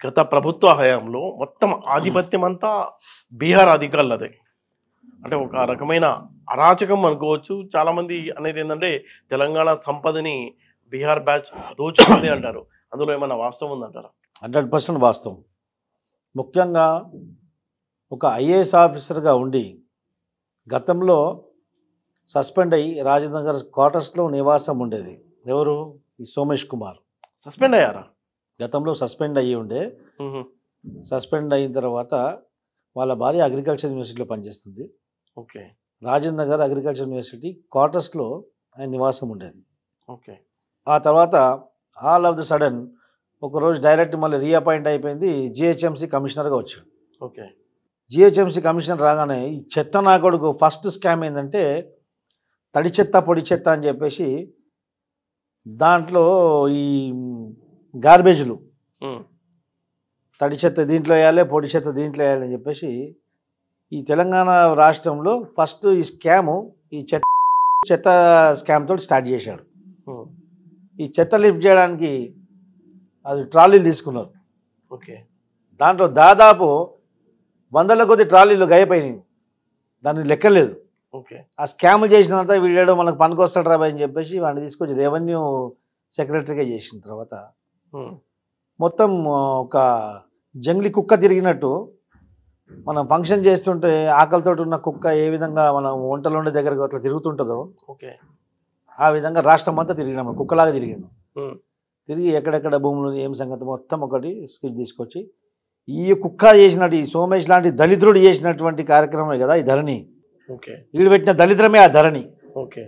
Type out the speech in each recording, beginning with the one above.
గత ప్రభుత్వ హయాంలో మొత్తం ఆధిపత్యం అంతా బీహార్ అధికారులదే. అంటే ఒక రకమైన అరాచకం అనుకోవచ్చు. చాలామంది అనేది ఏంటంటే తెలంగాణ సంపదని బీహార్ బ్యాచ్ దోచుకుంది అంటారు. అందులో ఏమన్నా వాస్తవం ఉందంటారా? 100% వాస్తవం. ముఖ్యంగా ఒక ఐఏఎస్ ఆఫీసర్గా ఉండి గతంలో సస్పెండ్ అయ్యి రాజనగర్ క్వార్టర్స్లో నివాసం ఉండేది ఎవరు? ఈ సోమేష్ కుమార్. సస్పెండ్ అయ్యారా? గతంలో సస్పెండ్ అయ్యి ఉండే. హుహు. సస్పెండ్ అయిన తర్వాత వాళ్ళ భార్య అగ్రికల్చర్ యూనివర్సిటీలో పనిచేస్తుంది. Okay. Rajendra Nagar agriculture university క్వార్టర్స్లో ఆయన నివాసం ఉండేది. ఓకే. ఆ తర్వాత ఆల్ ఆఫ్ ద సడన్ ఒకరోజు డైరెక్ట్ మళ్ళీ రీఅపాయింట్ అయిపోయింది, జిహెచ్ఎంసీ కమిషనర్గా వచ్చాడు. ఓకే. జిహెచ్ఎంసీ కమిషనర్ రాగానే ఈ చెత్త నా కొడుకు ఫస్ట్ స్కామ్ ఏంటంటే తడి చెత్త పొడి చెత్త అని చెప్పేసి దాంట్లో ఈ గార్బేజ్లు హ్మ్. తడి చెత్త దీంట్లో వేయాలి, పొడి చెత్త దీంట్లో వేయాలని చెప్పేసి ఈ తెలంగాణ రాష్ట్రంలో ఫస్ట్ ఈ స్కాము ఈ చెత్త చెత్త స్కామ్ తోటి స్టార్ట్ చేశాడు. హ్మ్. ఈ చెత్త లిఫ్ట్ చేయడానికి అది ట్రాలీలు తీసుకున్నారు. ఓకే. దాంట్లో దాదాపు వందల కొద్ది ట్రాలీలు గాయపోయినాయి, దానికి లెక్కలేదు. ఓకే. ఆ స్కామ్ చేసినంత వీడేడో మనకు పనికొస్తాడు రాబాయ్ అని చెప్పేసి వాడిని తీసుకొచ్చి రెవెన్యూ సెక్రటరీగా చేసిన తర్వాత హ్మ్. మొత్తం ఒక జంగ్లీ కుక్క తిరిగినట్టు మనం ఫంక్షన్ చేస్తుంటే ఆకలితో ఉన్న కుక్క ఏ విధంగా మనం వంటలు ఉండే దగ్గరకు అట్లా తిరుగుతుంటుందో ఓకే. ఆ విధంగా రాష్ట్రం అంతా తిరిగినాము, కుక్కలాగా తిరిగినాం. హ్మ్. తిరిగి ఎక్కడెక్కడ భూములు ఏం సంగతి మొత్తం ఒకటి స్కిట్ తీసుకొచ్చి ఈ కుక్క చేసినట్టు ఈ సోమేష్ లాంటి దళితుడు చేసినటువంటి కార్యక్రమమే కదా ఈ ధరణి. ఓకే. వీడు పెట్టిన దళిద్రమే ఆ ధరణి. ఓకే.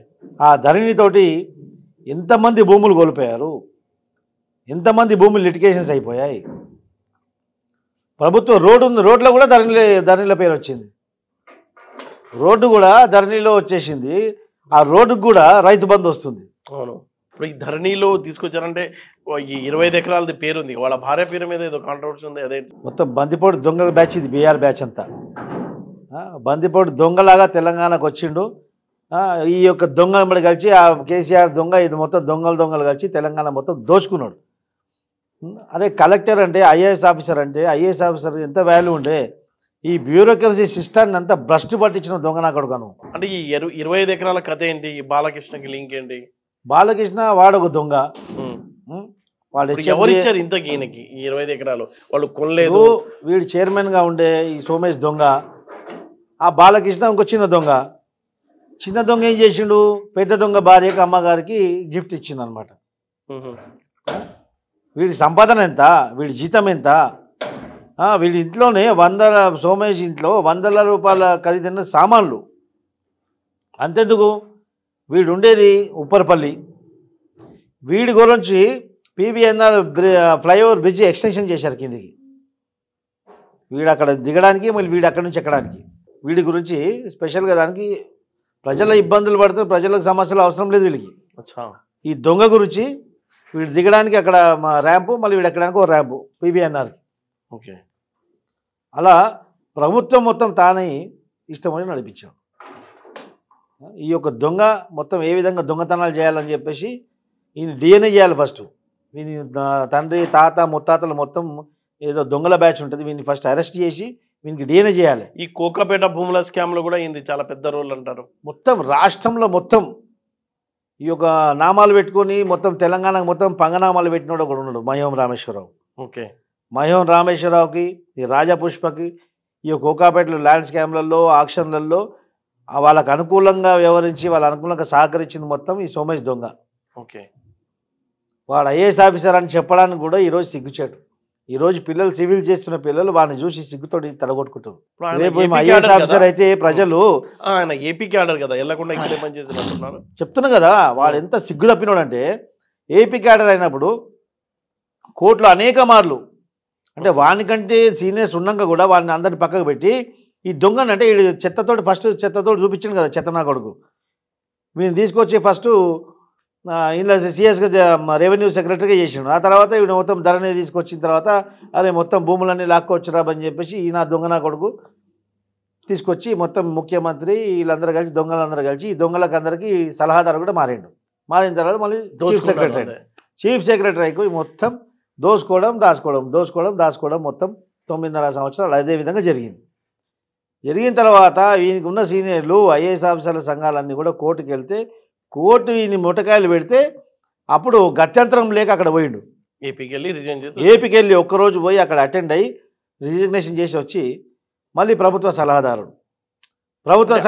ఆ ధరణితోటి ఎంతమంది భూములు కోల్పోయారు, ఎంతమంది భూములు లిటికేషన్స్ అయిపోయాయి. ప్రభుత్వం రోడ్డు ఉంది, రోడ్లో కూడా ధరణిలో పేరు వచ్చింది, రోడ్డు కూడా ధరణిలో వచ్చేసింది. ఆ రోడ్డుకు కూడా రైతు బంధు వస్తుంది. అవును. ఇప్పుడు ఈ ధరణిలో తీసుకొచ్చారంటే ఈ 25 ఎకరాలది పేరుంది, వాళ్ళ భార్య పేరు మీద ఏదో కాంట్రవర్సీ ఉంది, అదే. మొత్తం బందిపోటు దొంగల బ్యాచ్ ఇది, బీఆర్ బ్యాచ్ అంతా. బందిపోటు దొంగలాగా తెలంగాణకు వచ్చిండు. ఈ యొక్క దొంగలు కలిసి ఆ కేసీఆర్ దొంగ ఇది మొత్తం దొంగలు కలిసి తెలంగాణ మొత్తం దోచుకున్నాడు. అరే కలెక్టర్ అంటే ఐఏఎస్ ఆఫీసర్ అంటే ఐఏఎస్ ఆఫీసర్ ఎంత వాల్యూ ఉండే, ఈ బ్యూరోక్రసీ సిస్టాన్ని అంతా భ్రష్టు పట్టించిన దొంగ నా కొడుకను. అంటే ఈ 25 ఎకరాల కథ ఏంటి? ఈ బాలకృష్ణకి లింక్ ఏంటి? బాలకృష్ణ వాడొక దొంగ. వాడు ఎవరు ఇచ్చారు ఇంతకీ ఈయనకి ఈ 25 ఎకరాలు? వాళ్ళు కొనలేదు. వీడు చైర్మన్గా ఉండే ఈ సోమేష్ దొంగ, ఆ బాలకృష్ణ ఇంకో చిన్న దొంగ. చిన్న దొంగ ఏం చేసిండు, పెద్ద దొంగ భార్యకి అమ్మగారికి గిఫ్ట్ ఇచ్చింది అనమాట. వీడి సంపాదన ఎంత, వీడి జీతం ఎంత, వీడి ఇంట్లోనే సోమేష్ ఇంట్లో వందల రూపాయల ఖరీదైన సామాన్లు. అంతెందుకు, వీడు ఉండేది ఉప్పరపల్లి. వీడి గురించి పీవీఎన్ఆర్ ఫ్లైఓవర్ బ్రిడ్జ్ ఎక్స్టెన్షన్ చేశారు కిందికి, వీడు అక్కడ దిగడానికి, మళ్ళీ వీడు అక్కడి నుంచి ఎక్కడానికి. వీడి గురించి స్పెషల్గా దానికి ప్రజల ఇబ్బందులు పడితే ప్రజలకు సమస్యలు అవసరం లేదు వీళ్ళకి. ఈ దొంగ గురించి వీడు దిగడానికి అక్కడ ర్యాంపు, మళ్ళీ వీడు ఎక్కడానికి ఒక ర్యాంపు పీవీఎన్ఆర్కి. ఓకే. అలా ప్రభుత్వం మొత్తం తానే ఇష్టమని నడిపించాడు. ఈ యొక్క దొంగ మొత్తం ఏ విధంగా దొంగతనాలు చేయాలని చెప్పేసి ఈయన డిఎన్ఏ చేయాలి ఫస్ట్. వీని తండ్రి తాత ముత్తాతలు మొత్తం ఏదో దొంగల బ్యాచ్ ఉంటుంది, వీడిని ఫస్ట్ అరెస్ట్ చేసి వీనికి డిఎన్ఏ చేయాలి. ఈ కోకాపేట భూముల స్కామ్లో కూడా ఇంది చాలా పెద్ద రోల్ అంటారు. మొత్తం రాష్ట్రంలో మొత్తం ఈ యొక్క నామాలు పెట్టుకొని మొత్తం తెలంగాణకు మొత్తం పంగనామాలు పెట్టినోడు ఒకడు ఉన్నాడు, మహేం రామేశ్వరరావు. ఓకే. మహేం రామేశ్వరరావుకి, ఈ రాజపుష్పకి, ఈ కోకాపేటలో ల్యాండ్ స్కామ్లలో ఆక్షన్లలో వాళ్ళకు అనుకూలంగా వ్యవహరించి వాళ్ళ అనుకూలంగా సహకరించింది మొత్తం ఈ సోమేష్ దొంగ. ఓకే. వాడు ఐఏఎస్ ఆఫీసర్ అని చెప్పడానికి కూడా ఈరోజు సిగ్గుచేటు. ఈరోజు పిల్లలు సివిల్ చేస్తున్న పిల్లలు వాడిని చూసి సిగ్గుతోటి తలగొట్టుకుంటారు. రేపు ఐఏఎస్ ఆఫీసర్ అయితే ప్రజలు ఆయన ఏపీకి ఆర్డర్ కదా, వెళ్ళకుండా ఇక్కడే పనిచేస్తున్నారు. చెప్తున్నా కదా, వాడు ఎంత సిగ్గు తప్పినోడు అంటే ఏపీ క్యాడర్ అయినప్పుడు కోర్టులో అనేక మార్లు అంటే వానికంటే సీనియర్స్ ఉన్నాక కూడా వాడిని అందరిని పక్కకు పెట్టి ఈ దొంగని అంటే వీడు చెత్తతోటి ఫస్ట్ చెత్తతోటి చూపించింది కదా చెత్త నా కొడుకు. వీడిని తీసుకొచ్చి ఫస్ట్ ఇందులో సిఎస్గా రెవెన్యూ సెక్రటరీగా చేసిండు. ఆ తర్వాత వీడు మొత్తం ధరణి తీసుకొచ్చిన తర్వాత అరే మొత్తం భూములన్నీ లాక్కొచ్చిరాబని చెప్పేసి ఈయన దొంగ నా కొడుకు తీసుకొచ్చి మొత్తం ముఖ్యమంత్రి వీళ్ళందరూ కలిసి దొంగలందరూ కలిసి ఈ దొంగలకు అందరికీ సలహాదారు కూడా మారిండు. మారిన తర్వాత మళ్ళీ చీఫ్ సెక్రటరీ మొత్తం దాచుకోవడం మొత్తం 9.5 సంవత్సరాలు అదే విధంగా జరిగింది. జరిగిన తర్వాత ఈయనకు ఉన్న సీనియర్లు ఐఏఎస్ ఆఫీసర్ల సంఘాలన్నీ కూడా కోర్టుకు వెళ్తే కోర్టు ఈయన ముటకాయలు పెడితే అప్పుడు గత్యంతరం లేక అక్కడ పోయిండు. ఏపీకి వెళ్ళి రిజైన్ చేసి ఏపీకి వెళ్ళి ఒక్కరోజు పోయి అక్కడ అటెండ్ అయ్యి రిజిగ్నేషన్ చేసి వచ్చి మళ్ళీ ప్రభుత్వ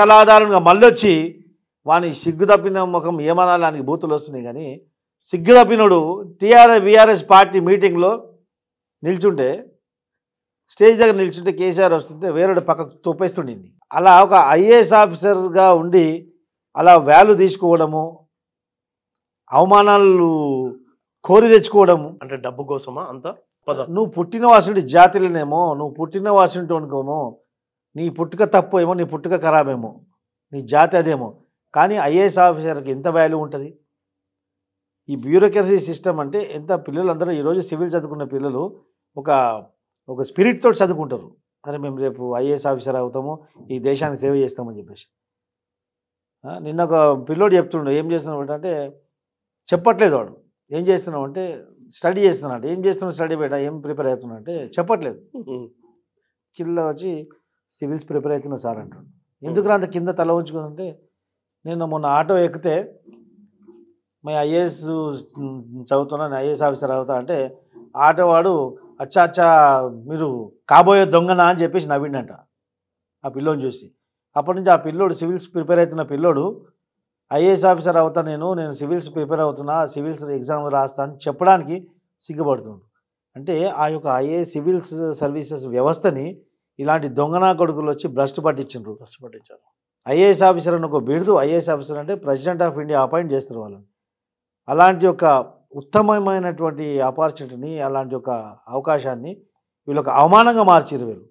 సలహాదారునిగా మళ్ళీ వచ్చి వాని సిగ్గు తప్పిన ముఖం ఏమనాలి ఆయనకి బూతులు వస్తున్నాయి. కానీ సిగ్గు తప్పినోడు బీఆర్ఎస్ పార్టీ మీటింగ్లో నిల్చుంటే స్టేజ్ దగ్గర నిల్చుంటే కేసీఆర్ వస్తుంటే వేరే పక్కకు తొప్పేస్తుండింది. అలా ఒక ఐఏఎస్ ఆఫీసర్గా ఉండి అలా వాల్యూ తీసుకోవడము, అవమానాలు కోరి తెచ్చుకోవడము, అంటే డబ్బు కోసమా అంతా? నువ్వు పుట్టిన వాసుడి జాతిలోనేమో, నువ్వు పుట్టిన వాసుంటోనుకోమో, నీ పుట్టుక తప్పు ఏమో, నీ పుట్టుక ఖరాబేమో, నీ జాతి అదేమో. కానీ ఐఏఎస్ ఆఫీసర్కి ఎంత వాల్యూ ఉంటుంది? ఈ బ్యూరోక్రసీ సిస్టమ్ అంటే ఎంత పిల్లలందరూ ఈరోజు సివిల్ చదువుకున్న పిల్లలు ఒక స్పిరిట్ తోటి చదువుకుంటారు. అరే మేము రేపు ఐఏఎస్ ఆఫీసర్ అవుతాము, ఈ దేశానికి సేవ చేస్తామని చెప్పేసి. నిన్న ఒక పిల్లోడు చెప్తుండే, ఏం చేస్తున్నావు అంటే చెప్పట్లేదు. వాడు ఏం చేస్తున్నావు అంటే స్టడీ చేస్తున్నాడు. ఏం చేస్తున్నావు స్టడీ బయట, ఏం ప్రిపేర్ అవుతున్నా అంటే చెప్పట్లేదు. కింద వచ్చి సివిల్స్ ప్రిపేర్ అవుతున్నా సార్ అంటాడు. ఎందుకు అంత కింద తల ఉంచుకుంటే, నేను మొన్న ఆటో ఎక్కితే మా ఐఏఎస్ చదువుతున్నాను, ఐఏఎస్ ఆఫీసర్ అవుతా అంటే ఆటో వాడు అచ్చా మీరు కాబోయే దొంగనా అని చెప్పేసి నవ్విండంట ఆ పిల్లోని చూసి. అప్పటి నుంచి ఆ పిల్లోడు సివిల్స్ ప్రిపేర్ అవుతున్న పిల్లోడు ఐఏఎస్ ఆఫీసర్ అవుతా, నేను సివిల్స్ ప్రిపేర్ అవుతున్నా, సివిల్స్ ఎగ్జామ్ రాస్తా అని చెప్పడానికి సిగ్గుపడుతుండు. అంటే ఆ యొక్క ఐఏఎస్ సివిల్స్ సర్వీసెస్ వ్యవస్థని ఇలాంటి దొంగనా కొడుకులు వచ్చి భ్రష్టు పట్టించారు. ఐఏఎస్ ఆఫీసర్ అని ఒక బిరుదు, ఐఏఎస్ ఆఫీసర్ అంటే ప్రెసిడెంట్ ఆఫ్ ఇండియా అపాయింట్ చేస్తారు వాళ్ళని. అలాంటి ఒక ఉత్తమమైనటువంటి ఆపర్చునిటీని, అలాంటి ఒక అవకాశాన్ని వీళ్ళొక అవమానంగా మార్చారు వీళ్ళు.